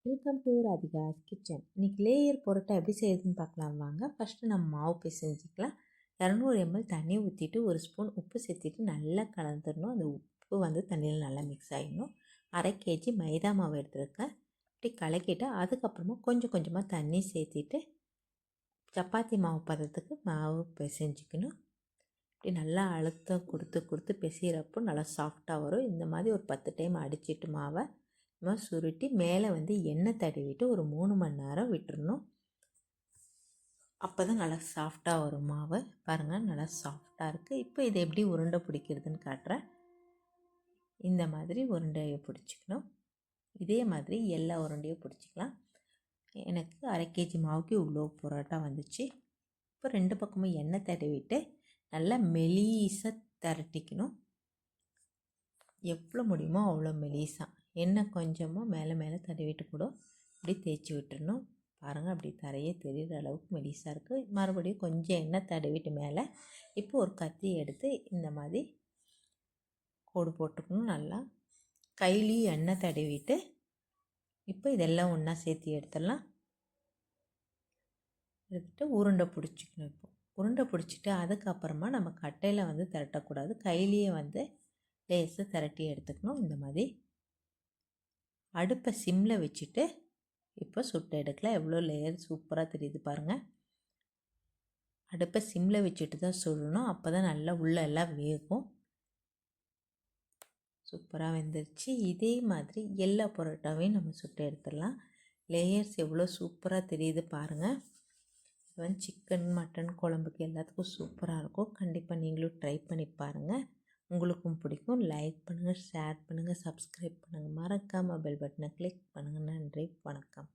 Welcome to Radhika's kitchen. இன்றைக்கி layer parotta எப்படி செய்யுதுன்னு பார்க்கலாம் வாங்க. ஃபஸ்ட்டு நம்ம மாவு பிசைஞ்சிக்கலாம். 200 ml தண்ணி ஊற்றிட்டு 1 ஸ்பூன் உப்பு சேர்த்திட்டு நல்லா கலந்துடணும். அந்த உப்பு வந்து தண்ணியில் நல்லா மிக்ஸ் ஆகிடணும். 1/2 kg மைதா மாவு எடுத்துருக்கேன். இப்படி கலக்கிட்டு அதுக்கப்புறமா கொஞ்சம் கொஞ்சமாக தண்ணி சேர்த்திட்டு சப்பாத்தி மாவு பதத்துக்கு மாவு பிசைஞ்சிக்கணும். இப்படி நல்லா அழுத்தம் கொடுத்து பிசைகிறப்போ நல்லா சாஃப்டாக வரும். இந்த மாதிரி ஒரு 10 டைம் அடிச்சிட்டு மாவை சுருட்டி மேலே வந்து எண்ணெய் தடவிட்டு ஒரு 3 மணி நேரம் விட்டுறணும். அப்போ தான் நல்லா சாஃப்டாக வரும் மாவு. பாருங்கள், நல்லா சாஃப்டாக இருக்குது. இப்போ இதை எப்படி உருண்டை பிடிக்கிறதுன்னு காட்டுறேன். இந்த மாதிரி உருண்டையை பிடிச்சிக்கணும். இதே மாதிரி எல்லா உருண்டையும் பிடிச்சிக்கலாம். எனக்கு 1/2 kg மாவுக்கு இவ்வளோ பரோட்டா வந்துச்சு. இப்போ 2 பக்கமும் எண்ணெய் தடவிட்டு நல்லா மெலீஸாக திரட்டிக்கணும். எவ்வளோ முடியுமோ அவ்வளோ மெலீஸாக எண்ணெய் கொஞ்சமாக மேலே தடவிட்டு கூட இப்படி தேய்ச்சி விட்டுறணும். பாருங்கள், அப்படி தரையே தெரிகிற அளவுக்கு மெலிசாக இருக்குது. மறுபடியும் கொஞ்சம் எண்ணெய் தடவிட்டு மேலே இப்போ ஒரு கத்தி எடுத்து இந்த மாதிரி கோடு போட்டுக்கணும். நல்லா கையிலையும் எண்ணெய் தடவிட்டு இப்போ இதெல்லாம் ஒன்றா சேர்த்து எடுத்துடலாம். எடுத்துகிட்டு உருண்டை பிடிச்சிக்கணும். இப்போ உருண்டை பிடிச்சிட்டு அதுக்கப்புறமா நம்ம கட்டையில் வந்து திரட்டக்கூடாது, கையிலேயே வந்து லேசாக திரட்டி எடுத்துக்கணும். இந்த மாதிரி அடுப்பை சிம்மில் வச்சுட்டு இப்போ சுட்டு எடுக்கலாம். எவ்வளோ லேயர் சூப்பராக தெரியுது பாருங்கள். அடுப்பை சிம்மில் வச்சுட்டு தான் சுடணும். அப்போ தான் நல்லா உள்ளெல்லாம் வேகும். சூப்பராக வெந்துருச்சு. இதே மாதிரி எல்லா பரோட்டாவையும் நம்ம சுட்டு எடுத்துடலாம். லேயர்ஸ் எவ்வளோ சூப்பராக தெரியுது பாருங்கள். இது வந்து சிக்கன் மட்டன் குழம்புக்கு எல்லாத்துக்கும் சூப்பராக இருக்கும். கண்டிப்பாக நீங்களும் ட்ரை பண்ணி பாருங்கள். உங்களுக்கும் பிடிக்கும். லைக் பண்ணுங்கள், ஷேர் பண்ணுங்கள், சப்ஸ்கிரைப் பண்ணுங்கள். மறக்காமல் பெல் பட்டனை கிளிக் பண்ணுங்கள். நன்றி, வணக்கம்.